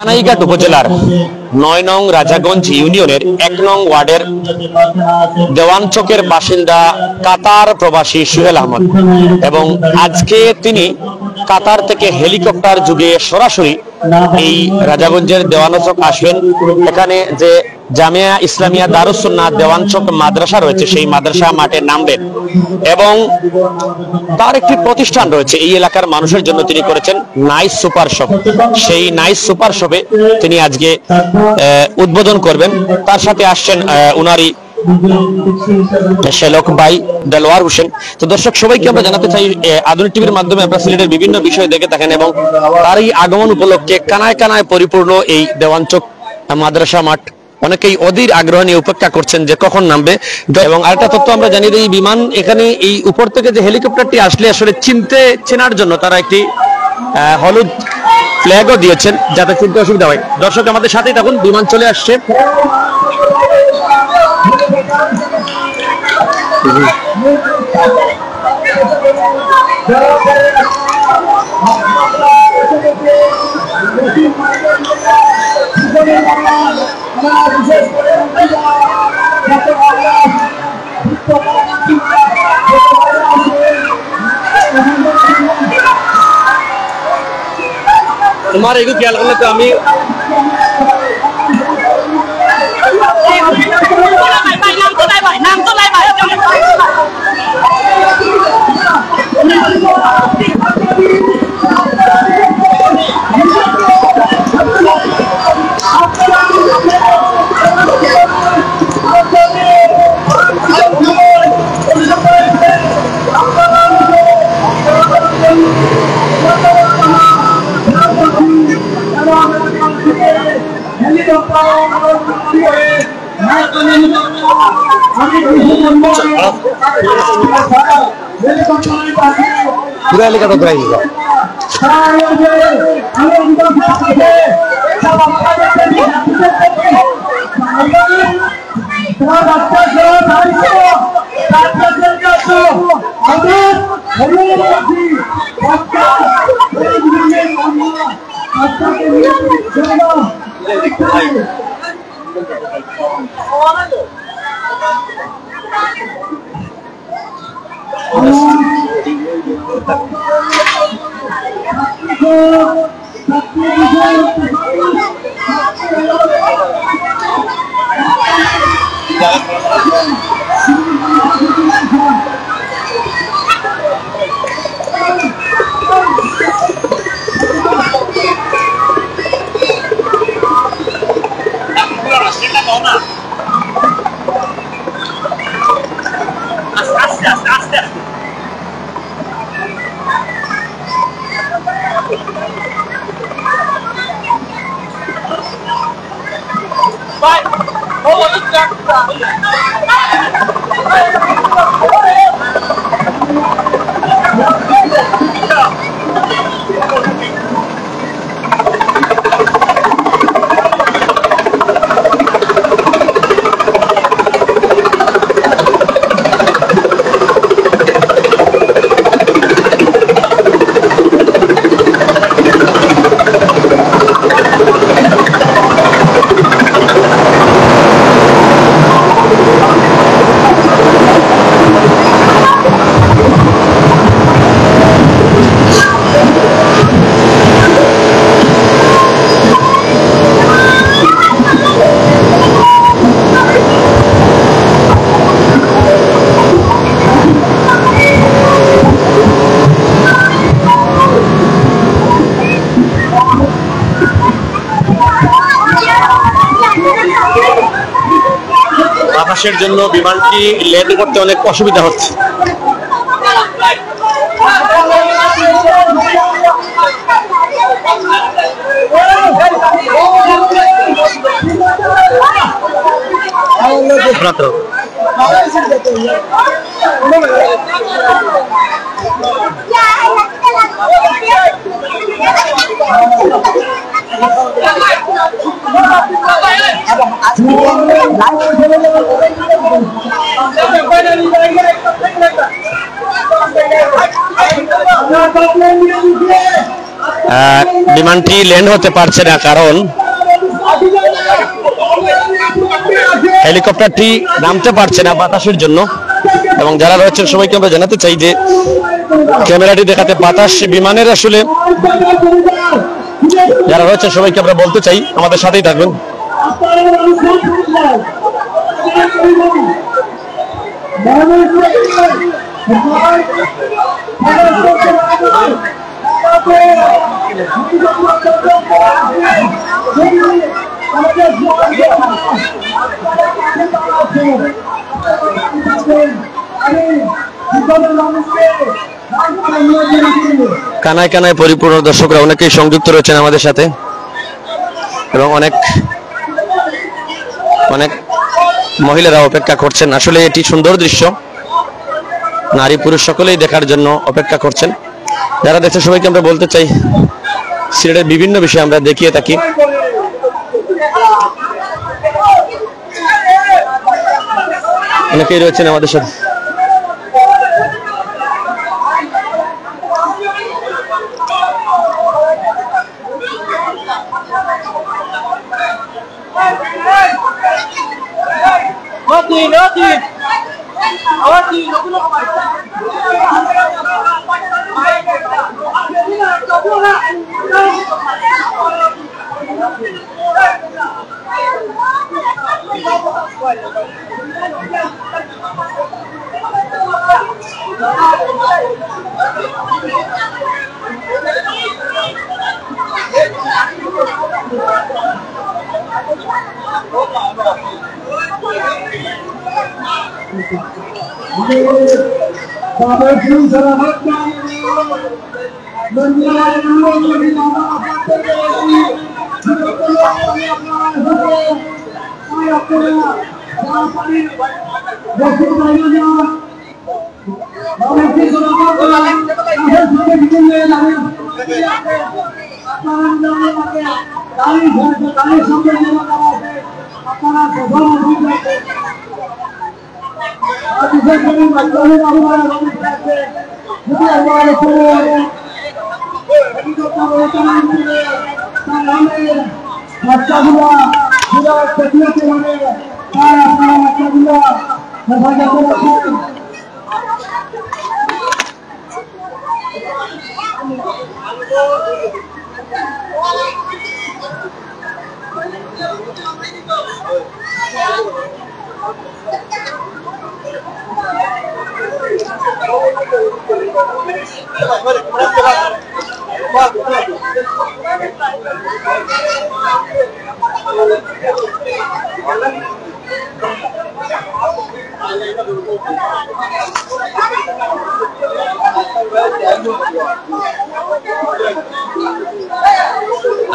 কানাইঘাট উপজেলার ৯ নং রাজাগঞ্জ ইউনিয়নের ১ নং ওয়ার্ডের দেওয়ানচকের বাসিন্দা কাতার প্রবাসী সোহেল আহমদ এবং আজকে তিনি কাতার থেকে হেলিকপ্টার যোগে সরাসরি এই রাজাগঞ্জের দেওয়ানচক আসবেন। এখানে যে জামিয়া ইসলামিয়া দারুস সুন্নাহ দেওয়ানচক মাদ্রাসা রয়েছে সেই মাদ্রাসা মাঠে নামবেন এবং তার একটি প্রতিষ্ঠান রয়েছে এই এলাকার মানুষের জন্য তিনি করেছেন নাইস সুপার শপ। সেই নাইস সুপার শপে তিনি আজকে উদ্বোধন করবেন। তার সাথে আসছেন উনারই শেলক ভাই দেলোয়ার হোসেন। তো দর্শক সবাইকে আমরা জানাতে চাই আধুনিক টিভির মাধ্যমে আপনারা সিলেটের বিভিন্ন বিষয় দেখে থাকেন এবং তারই আগমন উপলক্ষে কানায় কানায় পরিপূর্ণ এই দেওয়ানচক মাদ্রাসা মাঠ। অনেকেই অধীর আগ্রহ নিয়ে অপেক্ষা করছেন যে কখন নামবে। এবং আরেকটা তথ্য আমরা জানিয়ে দিই, বিমান এখানে এই উপর থেকে যে হেলিকপ্টারটি আসলে আসলে চেনার জন্য তারা একটি হলুদ ফ্ল্যাগও দিয়েছেন যাতে চিনতে অসুবিধা হয়। দর্শক আমাদের সাথেই থাকুন, বিমান চলে আসছে। তোমার এগুলো খেয়াল করলে তো আমি पूरा एलिका तो ड्राइव বাতাসের জন্য বিমানটি ল্যান্ড করতে অনেক অসুবিধা হচ্ছে। বিমানটি ল্যান্ড হতে পারছে না, কারণ হেলিকপ্টারটি নামতে পারছে না বাতাসের জন্য। এবং যারা রয়েছেন সবাইকে আমরা জানাতে চাই যে ক্যামেরাটি দেখাতে বাতাস বিমানের আসলে যারা রয়েছেন সবাইকে আমরা বলতে চাই আমাদের সাথেই থাকবেন। কানায় কানায় পরিপূর্ণ দর্শকরা অনেকেই সংযুক্ত রয়েছেন আমাদের সাথে এবং অনেক অনেক মহিলারা অপেক্ষা করছেন। আসলে এটি সুন্দর দৃশ্য, নারী পুরুষ সকলেই দেখার জন্য অপেক্ষা করছেন। যারা দেখছেন সবাইকে আমরা বলতে চাই সিলেটের বিভিন্ন বিষয় আমরা দেখিয়ে থাকি। অনেকেই রয়েছেন আমাদের সাথে।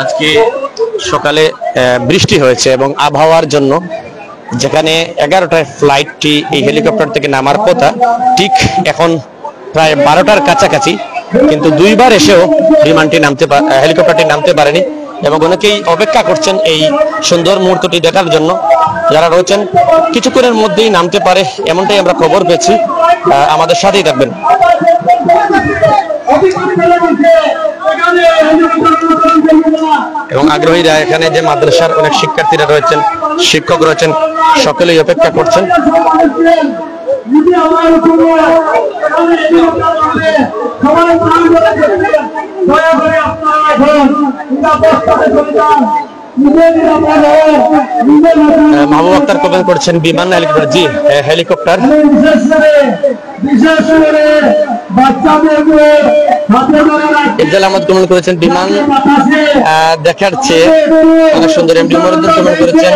আজকে সকালে বৃষ্টি হয়েছে এবং আবহাওয়ার জন্য যেখানে 11টায় ফ্লাইটটি এই হেলিকপ্টার থেকে নামার কথা, ঠিক এখন প্রায় 12টার কাছাকাছি, কিন্তু দুইবার এসেও বিমানটি হেলিকপ্টারটি নামতে পারেনি এবং অনেকেই অপেক্ষা করছেন এই সুন্দর মুহূর্তটি দেখার জন্য। যারা রয়েছেন কিছুক্ষণের মধ্যেই নামতে পারে এমনটাই আমরা খবর পেয়েছি। আমাদের সাথেই থাকবেন। এবং আগ্রহীরা এখানে যে মাদ্রাসার অনেক শিক্ষার্থীরা রয়েছেন, শিক্ষক রয়েছেন, সকলেই অপেক্ষা করছেন। মাহবুব আক্তার কমেন্ট করছেন বিমান না হেলিকপ্টার? জি, হেলিকপ্টার। ইফজাল আহমদ কমেন্ট করেছেন বিমান দেখার চেয়ে অনেক সুন্দর। এমডি মরুদ্দিন কমেন্ট করেছেন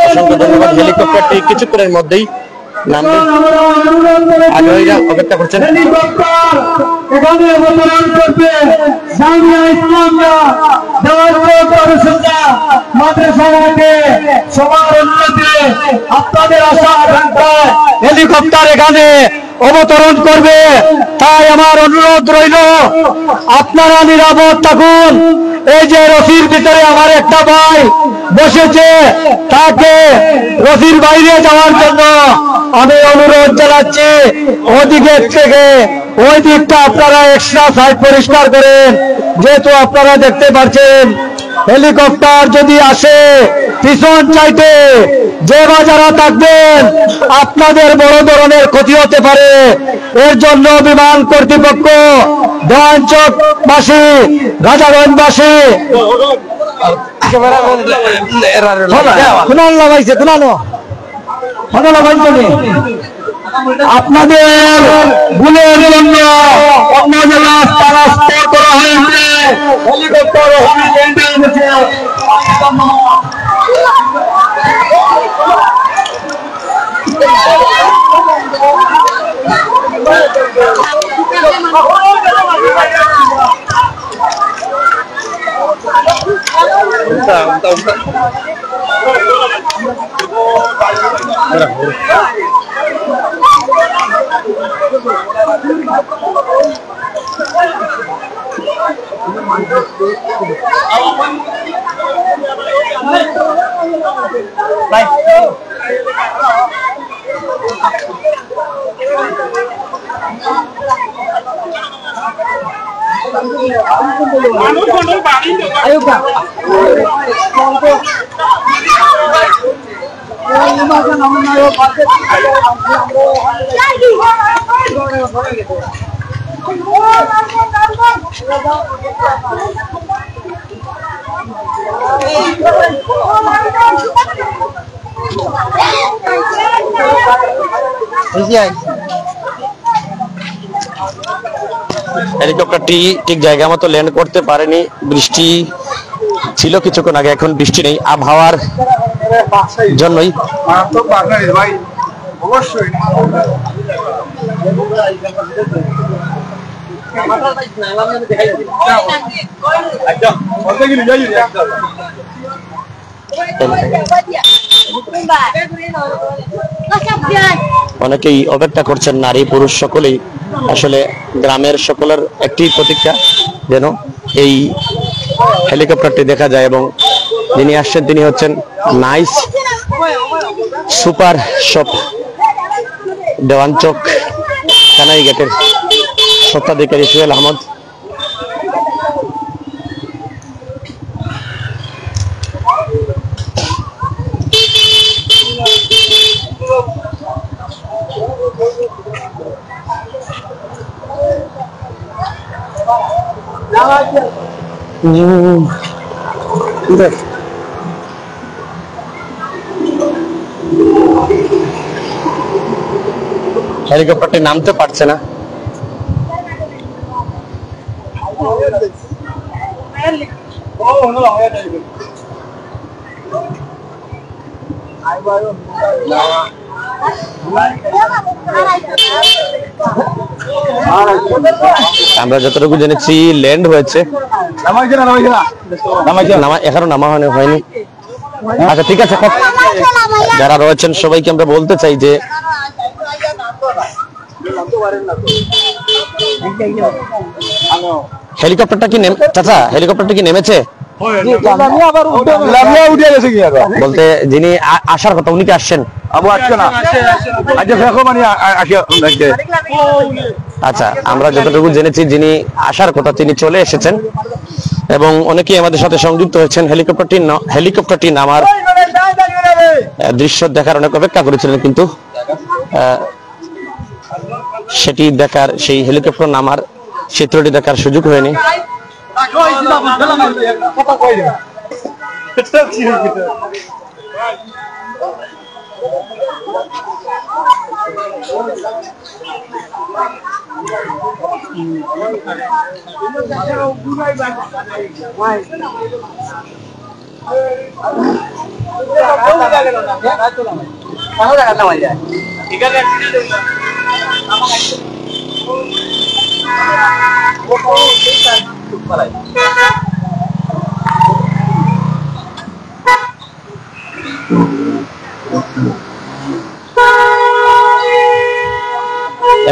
অসংখ্য ধন্যবাদ। হেলিকপ্টারটি কিছুক্ষণের মধ্যেই নামবে, আগ্রহীরা অপেক্ষা করছেন। হেলিকপ্টার এখানে অবতরণ করবে, তাই আমার অনুরোধ রইল আপনারা নিরাপদ থাকুন। এই যে রশির ভিতরে আমার একটা ভাই বসেছে, তাকে রশির বাইরে যাওয়ার জন্য আমি অনুরোধ জানাচ্ছি। ওদিকের থেকে ওই দিকটা আপনারা এক্সট্রা সাইড পরিষ্কার করেন। যেহেতু আপনারা দেখতে পাচ্ছেন হেলিকপ্টার যদি আসে পিছন চাইতে যে বা যারা থাকবেন আপনাদের বড় ধরনের ক্ষতি হতে পারে। এর জন্য বিমান কর্তৃপক্ষ, দেওয়ানচকবাসী, রাজাগঞ্জবাসী আপনাদের ভুলের জন্য অন্য জেলায় ট্রান্সফার করা হয়েছে। হেলিকপ্টার হেলিকপ্টারটি ঠিক জায়গা মতো ল্যান্ড করতে পারেনি, বৃষ্টি ছিল কিছুক্ষণ আগে, এখন বৃষ্টি নেই, আবহাওয়ার জন্যই। অনেকেই অপেক্ষা করছেন, নারী পুরুষ সকলেই। আসলে গ্রামের সকলের একটি প্রতীক্ষা যেন এই হেলিকপ্টারটি দেখা যায়। এবং যিনি আসছেন তিনি হচ্ছেন nice super shop Dewanchak Kanai গেটের স্বত্বাধিকারী সোহেল আহমদ। হেলিকপ্টারটি নামতে পারছে না। আমরা যতটুকু জেনেছি ল্যান্ড হয়েছে, এখনো নামা হয়নি। আচ্ছা ঠিক আছে, যারা রয়েছেন সবাইকে আমরা বলতে চাই যে হেলিকপ্টারটা কি চাচা হেলিকপ্টারটা কি নেমেছে বলতে যিনি আসার কথা উনি কি আসছেন? আচ্ছা, আমরা যতটুকু জেনেছি যিনি আসার কথা তিনি চলে এসেছেন এবং অনেকেই আমাদের সাথে সংযুক্ত হয়েছেন। হেলিকপ্টারটি নামার দৃশ্য দেখার অনেক অপেক্ষা করেছিলেন, কিন্তু সেটি দেখার, সেই হেলিকপ্টার নামার চিত্রটি দেখার সুযোগ হয়নি।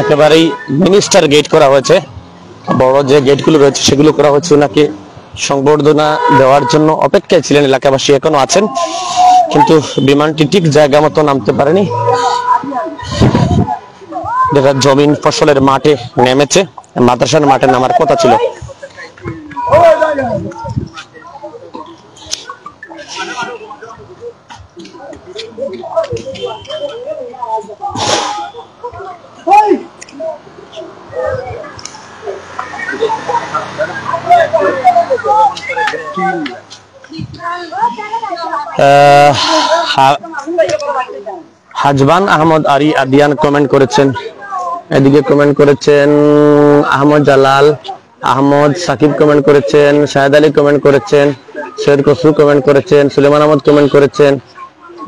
একেবারেই মিনিস্টার গেট করা হয়েছে, বড় যে গেটগুলো রয়েছে সেগুলো করা হচ্ছে। ওনাকে সংবর্ধনা দেওয়ার জন্য অপেক্ষায় ছিলেন এলাকাবাসী, এখনো আছেন, কিন্তু বিমানটি ঠিক জায়গা মতো নামতে পারেনি। যেটা জমিন ফসলের মাঠে নেমেছে, মাদ্রাসার মাঠে নামার কথা ছিল। হাজবান আহমদ আরি আদিয়ান কমেন্ট করেছেন, এদিকে কমেন্ট করেছেন আহমদ জালাল আহমদ, সাকিব কমেন্ট করেছেন, শাহেদ আলী কমেন্ট করেছেন, সৈয়দ খসরু কমেন্ট করেছেন, সুলেমান আহমদ কমেন্ট করেছেন,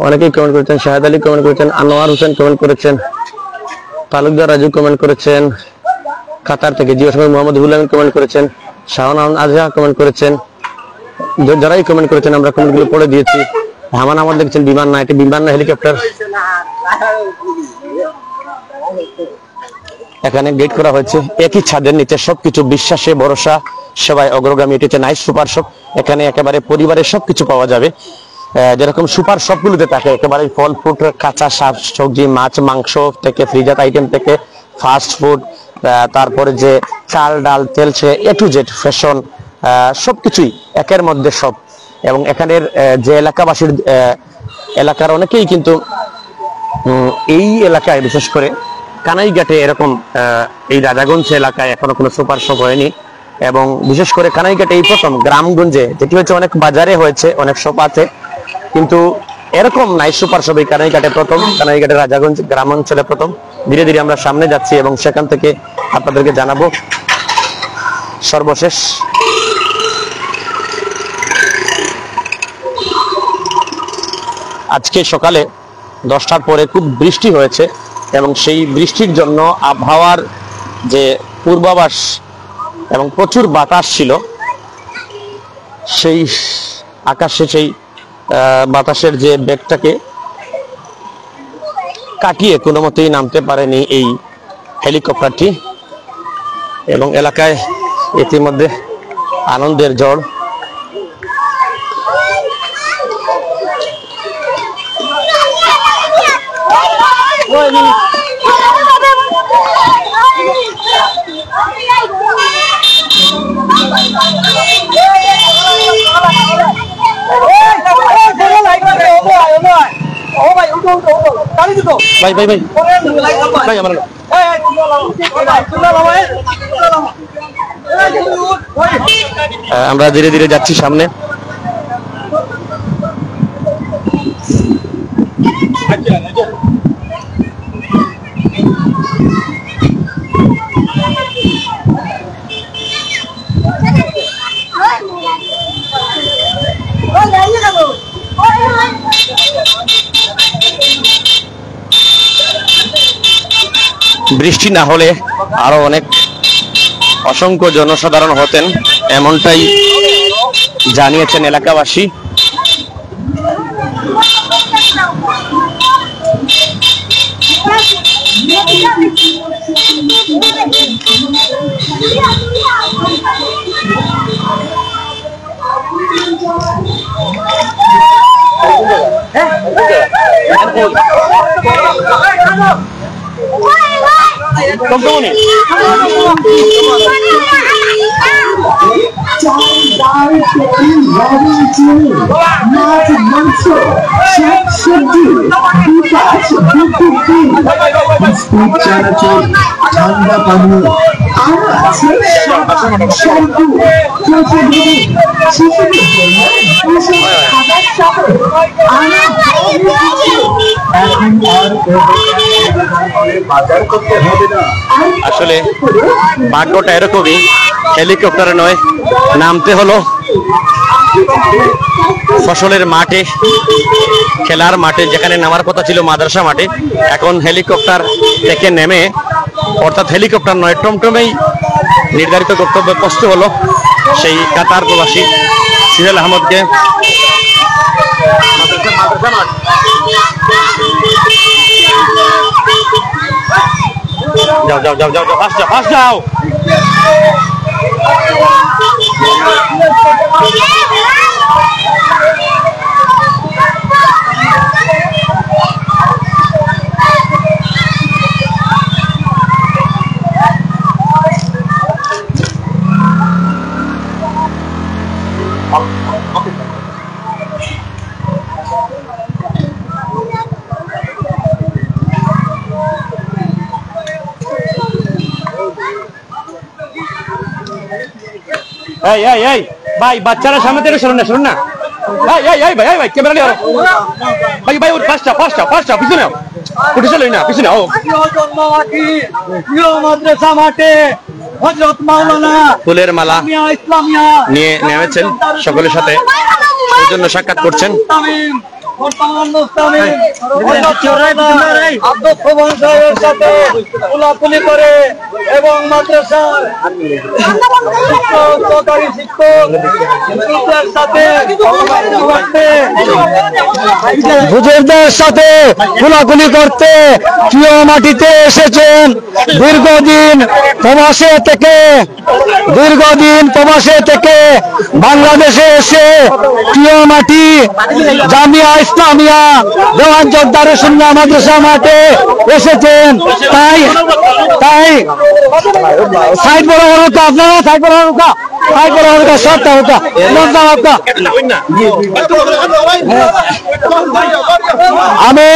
অনেকেই কমেন্ট করেছেন, শাহেদ আলী কমেন্ট করেছেন, আনোয়ার হোসেন কমেন্ট করেছেন, তালুকদার রাজু কমেন্ট করেছেন, কাতার থেকে জিও সময় মোহাম্মদ হুল আমিন কমেন্ট করেছেন, শাহনান আজহা কমেন্ট করেছেন। যারাই কমেন্ট করেছেন আমরা কমেন্টগুলো পড়ে দিয়েছি। হামান আহমদ লিখছেন বিমান না, এটি বিমান না হেলিকপ্টার। এখানে গেট করা হয়েছে, একই ছাদের নিচে সবকিছু বিশ্বাসে ভরসা সেবায় অগ্রগামী, এটি হচ্ছে নাইস সুপার শপ। এখানে একেবারে পরিবারের সবকিছু পাওয়া যাবে, যেরকম সুপার শপগুলোতে থাকে একেবারে ফল ফ্রুট, কাঁচা শাক সবজি, মাছ মাংস থেকে ফ্রিজাত আইটেম থেকে ফাস্ট ফুড, তারপরে যে চাল ডাল তেল সে এ টু জেড ফ্যাশন সবকিছুই একের মধ্যে সব। এবং এখানের যে এলাকাবাসীর এলাকার অনেকেই কিন্তু এই এলাকায় বিশেষ করে কানাইঘাটে এরকম এই রাজাগঞ্জ এলাকায় এখনো কোনো সুপার শপ হয়নি। এবং বিশেষ করে কানাইঘাটে এই প্রথম, গ্রামগঞ্জে যেটি হচ্ছে অনেক বাজারে হয়েছে, অনেক শপ আছে, কিন্তু এরকম নাইস সুপার শপ এই কানাইঘাটে প্রথম, কানাইঘাটের রাজাগঞ্জ গ্রাম অঞ্চলে প্রথম। ধীরে ধীরে আমরা সামনে যাচ্ছি এবং সেখান থেকে আপনাদেরকে জানাবো। সর্বশেষ আজকে সকালে 10টার পরে খুব বৃষ্টি হয়েছে এবং সেই বৃষ্টির জন্য আবহাওয়ার যে পূর্বাভাস এবং প্রচুর বাতাস ছিল, সেই আকাশে সেই বাতাসের যে বেগটাকে কাটিয়ে কোনো মতেই নামতে পারেনি এই হেলিকপ্টারটি। এবং এলাকায় ইতিমধ্যে আনন্দের ঝড়। ভাই ভাই ভাই ভাই আমার আমরা ধীরে ধীরে যাচ্ছি সামনে। বৃষ্টি না হলে আরো অনেক অসংখ্য জনসাধারণ হতেন, এমনটাই জানিয়েছেন এলাকাবাসী। ঠান্ডা পানি আসলে ভাগ্যটা এরকমই, হেলিকপ্টারে নয়, নামতে হলো ফসলের মাঠে, খেলার মাঠে, যেখানে নামার কথা ছিল মাদ্রাসা মাঠে, এখন হেলিকপ্টার থেকে নেমে, অর্থাৎ হেলিকপ্টার নয় টমটমেই নির্ধারিত গন্তব্যে পৌঁছতে হলো সেই কাতার প্রবাসী সুহেল আহমদকে। যাও যাও যাও যাও, ফাস্ট যাও, ফাস্ট যাও। এই ভাই, বাচ্চারা সামনে থেকে শুনুন না ভাই ক্যামেরা নিয়ে ভাই ওর ফার্স্টটা পিছনে পিছনে মাদ্রাসা মাঠে হযরত মাওলানা ফুলের মালা ইসলামিয়া নিয়ে নেমেছেন, সকলের সাথে সৌজন্য সাক্ষাৎ করছেন। এবং মাদ্রাসার হুজুরদের সাথে কোলাকুলি করতে প্রিয় মাটিতে এসেছেন। দীর্ঘদিন প্রবাসে থেকে বাংলাদেশে এসে প্রিয় মাটি জামিয়া ইসলামিয়া দেওয়ান জোরদারে সুন্নাহ মাদ্রাসা মাঠে এসেছেন। তাই সাইড বড় হোকা, আপনারা সাইড বড় হোকা, সবটা হোকা, আমি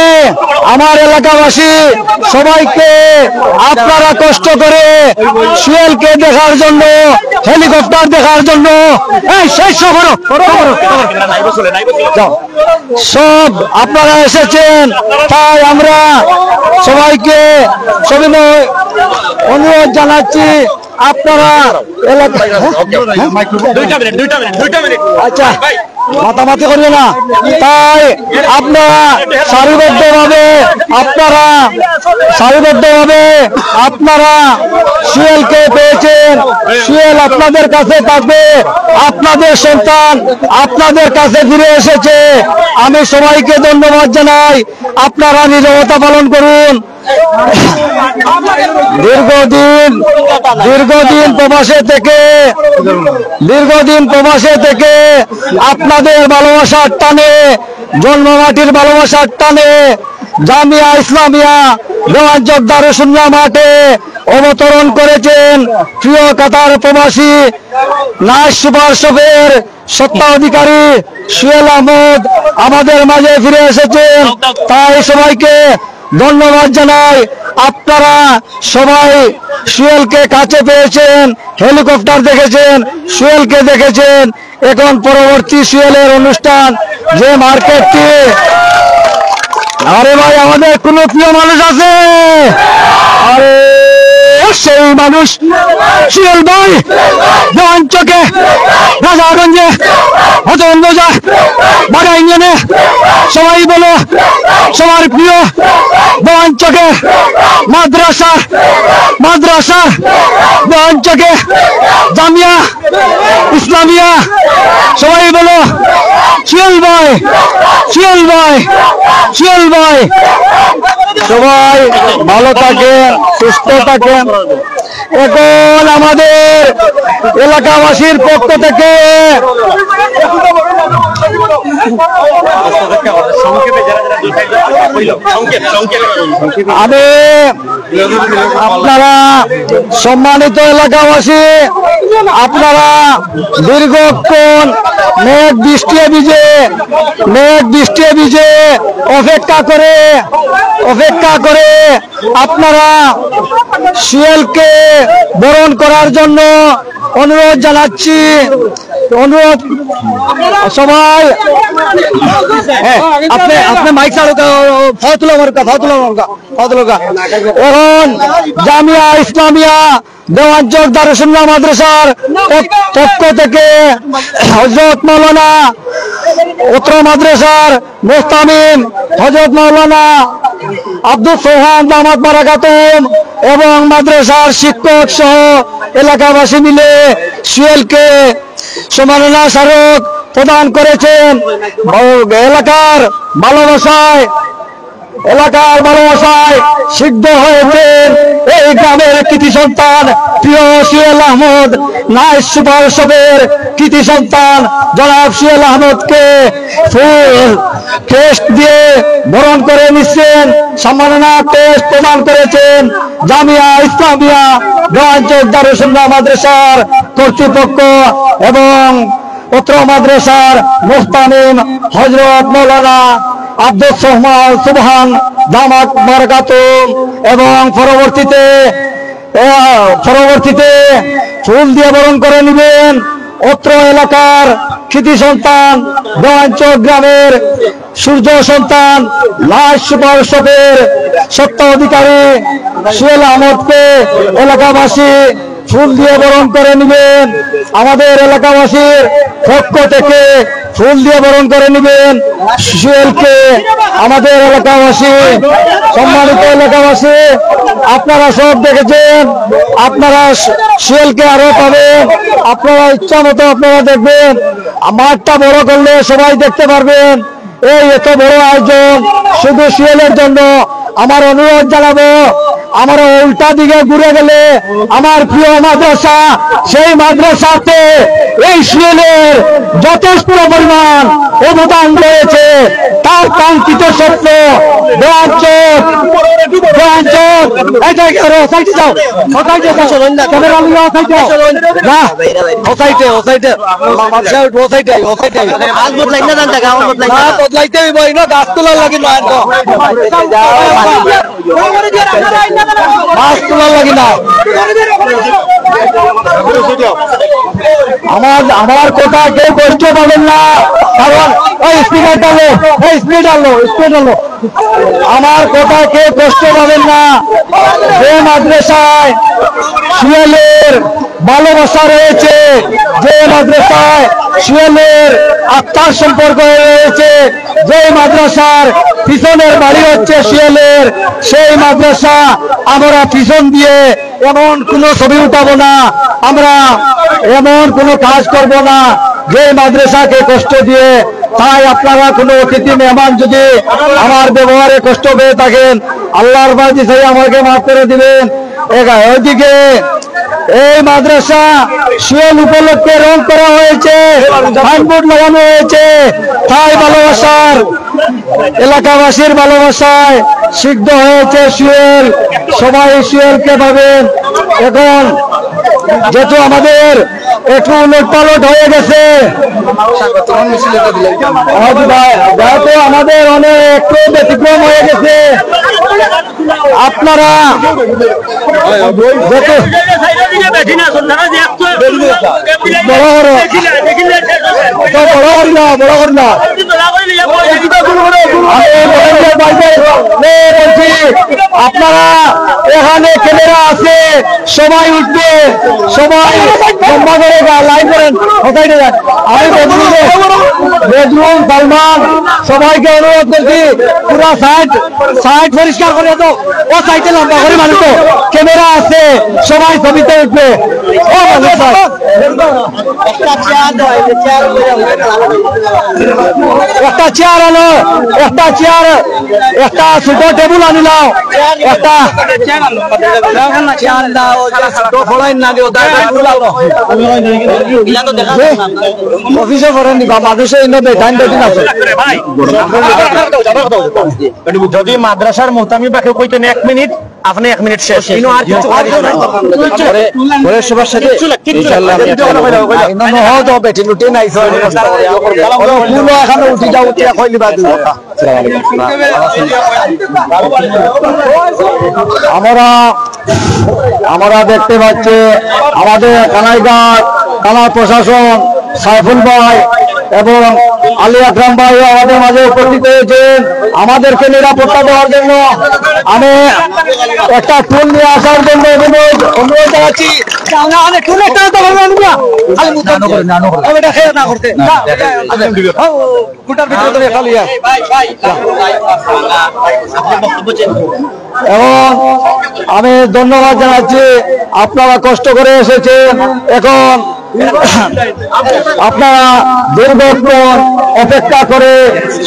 আমার এলাকাবাসী সবাইকে আপনারা কষ্ট করে সুয়েলকে দেখার জন্য, হেলিকপ্টার দেখার জন্য সব আপনারা এসেছেন, তাই আমরা সবাইকে সবিনয় অনুরোধ জানাচ্ছি আপনারা আচ্ছা মাতামাতি করবে না, তাই আপনারা সারিবদ্ধভাবে আপনারা সুয়েলকে পেয়েছেন। সুয়েল আপনাদের কাছে থাকবে, আপনাদের সন্তান আপনাদের কাছে ফিরে এসেছে। আমি সবাইকে ধন্যবাদ জানাই, আপনারা নীরবতা পালন করুন। দীর্ঘদিন প্রবাসে থেকে আপনাদের ভালোবাসার টানে, জন্মমাটির ভালোবাসার টানে জামিয়া ইসলামিয়া দেওয়ান জোরদারে সুন্নাহ মাঠে অবতরণ করেছেন প্রিয় কাতার প্রবাসী নাইট সুপার শপের সত্ত্বাধিকারী সুহেল আহমদ আমাদের মাঝে ফিরে এসেছেন। তাই সবাইকে ধন্যবাদ জানাই। আপনারা সবাই সুহেলকে কাছে পেয়েছেন, হেলিকপ্টার দেখেছেন, সুহেলকে দেখেছেন। এখন পরবর্তী সুহেলের অনুষ্ঠান যে মার্কেটটি, আরে ভাই আমাদের কোন প্রিয় মানুষ আছে? আরে সেই মানুষ সুহেল ভাই দেওয়ান চকে, রাজাগঞ্জে, হজরতবাজার, বাগা ইউনিয়নে সবাই বলো সবার প্রিয় দেওয়ান চকে মাদ্রাসা দেওয়ান চকে জামিয়া ইসলামিয়া সবাই বলো সুহেল ভাই। সবাই ভালো থাকেন, সুস্থ থাকেন। এখন আমাদের এলাকাবাসীর পক্ষ থেকে আমি আপনারা সম্মানিত এলাকাবাসী, আপনারা দীর্ঘক্ষণ মেঘ বৃষ্টি ভিজে অপেক্ষা করে আপনারা সুহেলকে বরণ করার জন্য অনুরোধ জানাচ্ছি। সবাই আপনি মাইক এখন জামিয়া ইসলামিয়া দেওয়ান জোরদারে সুন্নাহ মাদ্রাসার পক্ষ থেকে হযরত মাওলানা উত্তর মাদ্রাসার মুহতামিম হযরত মাওলানা আব্দুল সোহান দামাত বারাকাতুহুম এবং মাদ্রাসার শিক্ষক সহ এলাকাবাসী মিলে সুহেলকে সম্মাননা স্মারক প্রদান করেছেন। এলাকার ভালোবাসায় সিদ্ধ হয়েছেন এই গ্রামের কৃতি সন্তান প্রিয় সুহেল আহমদ। নাইট সুপার শপের কৃতি সন্তান জনাব সুহেল আহমদকে ফুল টেস্ট দিয়ে বরণ করে নিচ্ছেন, সম্মাননা টেস্ট প্রদান করেছেন জামিয়া ইসলামিয়া দেওয়ান জোরদারে সুন্নাহ মাদ্রাসার কর্তৃপক্ষ এবং উত্তর মাদ্রাসার মুহতামিম হযরত মাওলানা আব্দুল সোহান দামাত বারাকাতুহুম এবং পরবর্তীতে ফুল দিয়ে বরণ করে নেবেন অত্র এলাকার কৃতি সন্তান দেওয়ানচক গ্রামের সূর্য সন্তান লাশ সুপার শপের সত্য অধিকারী সোহেল আহমদকে এলাকাবাসী ফুল দিয়ে বরণ করে নেবেন। আমাদের এলাকাবাসীর পক্ষ থেকে ফুল দিয়ে বরণ করে নেবেন সোহেলকে। আমাদের এলাকাবাসী, সম্মানিত এলাকাবাসী, আপনারা সব দেখেছেন, আপনারা সোহেলকে আরো পাবেন, আপনারা ইচ্ছা মতো আপনারা দেখবেন। মাঠটা বড় করলে সবাই দেখতে পারবেন। এই এত বড় আয়োজন শুধু সোহেলের জন্য। আমার অনুরোধ জানাবো, আমার উল্টা দিকে ঘুরে গেলে আমার প্রিয় মাদ্রাসা, সেই মাদ্রাসাতে এই সোহেলের যথেষ্ট পরিমাণ অবদান রয়েছে। তার কাঙ্ক্ষিত স্বপ্ন দেওয়ানচক গাছ তোলার লাগে মাছ তোলার লাগে না। আমার কথা কেউ কষ্ট পাবেন না, কারণ স্পিকার ডালো, আমার কথা কেউ কষ্ট পাবেন না। যে মাদ্রাসায় সোহেলের ভালোবাসা রয়েছে, যে মাদ্রাসায় সোহেলের আত্মার সম্পর্ক রয়েছে, যে মাদ্রাসার পিছনের বাড়ি হচ্ছে সোহেলের, সেই মাদ্রাসা আমরা পিছন দিয়ে এমন কোনো ছবি উঠাবো না, আমরা এমন কোনো কাজ করব না যে মাদ্রাসাকে কষ্ট দিয়ে। তাই আপনারা কোনো অতিথি মেহমান যদি আমার ব্যবহারে কষ্ট পেয়ে থাকেন, আল্লাহর বাজি চাই আমাকে মাফ করে দিবেন। ওইদিকে এই মাদ্রাসা সোহেল উপলক্ষে রং করা হয়েছে, সাইনবোর্ড লাগানো হয়েছে। তাই ভালোবাসার, এলাকাবাসীর ভালোবাসায় সিদ্ধ হয়েছে সোহেল। সবাই সোহেলকে পাবেন। এখন যেহেতু আমাদের একটু উলটপালট হয়ে গেছে, আমাদের অনেক একটু ব্যতিক্রম হয়ে গেছে। আপনারা আপনারা এখানে ক্যামেরা আছে, সবাই উঠবে, সবাই লম্বা করে লাইন করেন। আমি বেজরুল সালমান সবাইকে অনুরোধ করছি, পুরা সাইড পরিষ্কার করে তো, ও সাইডে লম্বা করে মানুষ তো ক্যামেরা আছে, সবাই ছবিতে উঠবে। ও একটা চেয়ার আনো, একটা চেয়ার, একটা ছোট টেবিল আনিলাম, একটা অফিসে করেন নিবা মানুষের যদি মাদ্রাসার মোহতামি বাকি কইতেন 1 মিনিট, আপনি 1 মিনিট শেষ। আমরা দেখতে পাচ্ছি আমাদের কানাইঘাট থানা প্রশাসন সাইফুল ভাই এবং আলী আকরাম ভাই আমাদের মাঝে উপস্থিত হয়েছেন আমাদেরকে নিরাপত্তা দেওয়ার জন্য। আমি একটা টুল নিয়ে আসার জন্য অনুরোধ জানাচ্ছি। এবং আমি ধন্যবাদ জানাচ্ছি, আপনারা কষ্ট করে এসেছেন। এখন আপনারা দীর্ঘক্ষণ অপেক্ষা করে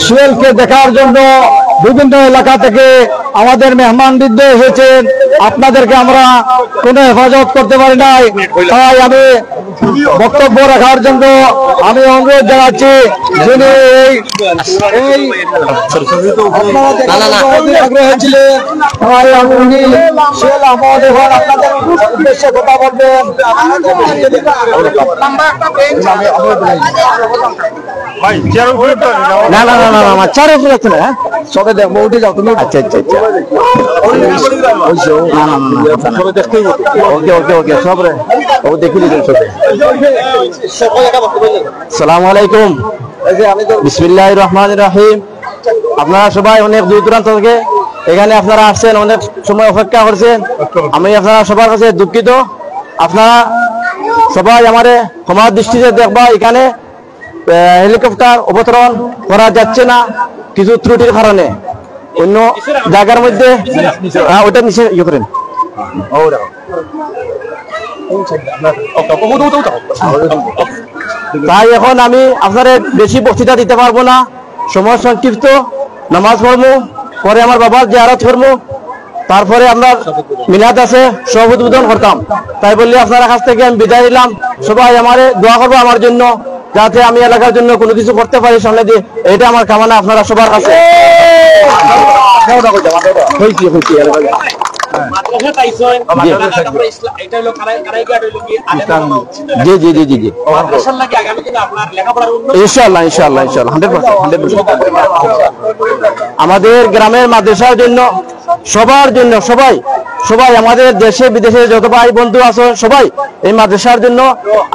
সোহেলকে দেখার জন্য বিভিন্ন এলাকা থেকে আমাদের মেহমানবৃন্দ এসেছেন। আপনাদেরকে আমরা কোনো হেফাজত করতে পারি নাই, তাই আমি বক্তব্য রাখার জন্য আমি অনুরোধ জানাচ্ছি, যিনি এই আগ্রহী ছিলেন সোহেল আহমদ এখন আপনাদের উদ্দেশ্যে কথা বলবেন। না না না না আমার চার উপরে আছে না, সবে দেখবো, উঠে যাও তুমি। আচ্ছা আচ্ছা আচ্ছা, ওকে ওকে ওকে সব রে। ও দেখিলি সালামু আলাইকুম বিসমিল্লাহির রহমানির রহিম। আপনারা সবাই অনেক দূর দূরান্ত থেকে এখানে আপনারা আসছেন, অনেক সময় অপেক্ষা করছেন। আমি আপনারা সবার কাছে দুঃখিত। আপনারা সবাই আমারে ক্ষমার দৃষ্টিতে দেখবা, এখানে হেলিকপ্টার অবতরণ করা যাচ্ছে না কিছু ত্রুটির কারণে। অন্য জায়গার মধ্যে ওটা নিচে ইয়ে করেন। তাই এখন আমি আপনাদের বেশি বক্তৃতা দিতে পারবো না, সময় সংক্ষিপ্ত। নামাজ পড়বো, পরে আমার বাবার জিয়ারত করবো, তারপরে আপনার মিলাদ আছে, সব উদ্বোধন করতাম। তাই বললে আপনার কাছ থেকে আমি বিদায় নিলাম। সবাই আমারে দোয়া করবো আমার জন্য, যাতে আমি এলাকার জন্য কোনো কিছু করতে পারি সামনে দিয়ে। এটা আমার কামনা আপনারা সবার কাছে। জি জি জি জি জি ইনশাআল্লাহ ইনশাআল্লাহ ইনশাআল্লাহ 100%। আমাদের গ্রামের মাদ্রাসার জন্য, সবার জন্য, সবাই সবাই আমাদের দেশে বিদেশে যত ভাই বন্ধু আছে সবাই এই মাদ্রাসার জন্য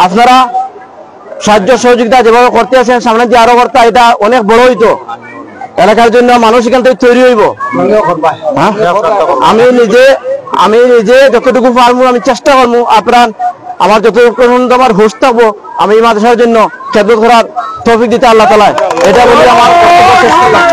আপনারা সাহায্য সহযোগিতা যেভাবে করতে আছেন, সামনে দিয়ে আরো করতে, এটা অনেক বড় হইতো এলাকার জন্য। মানুষ এখান থেকে তৈরি হইব। আমি নিজে যতটুকু পারবো আমি চেষ্টা করবো, আপনার আমার যতটুকু আমার হোশ থাকবো, আমি এই মাদ্রাসার জন্য খেদমত করার তৌফিক দিতে আল্লাহ তাআলা, এটা বলে আমার কর্তব্য শেষ করলাম।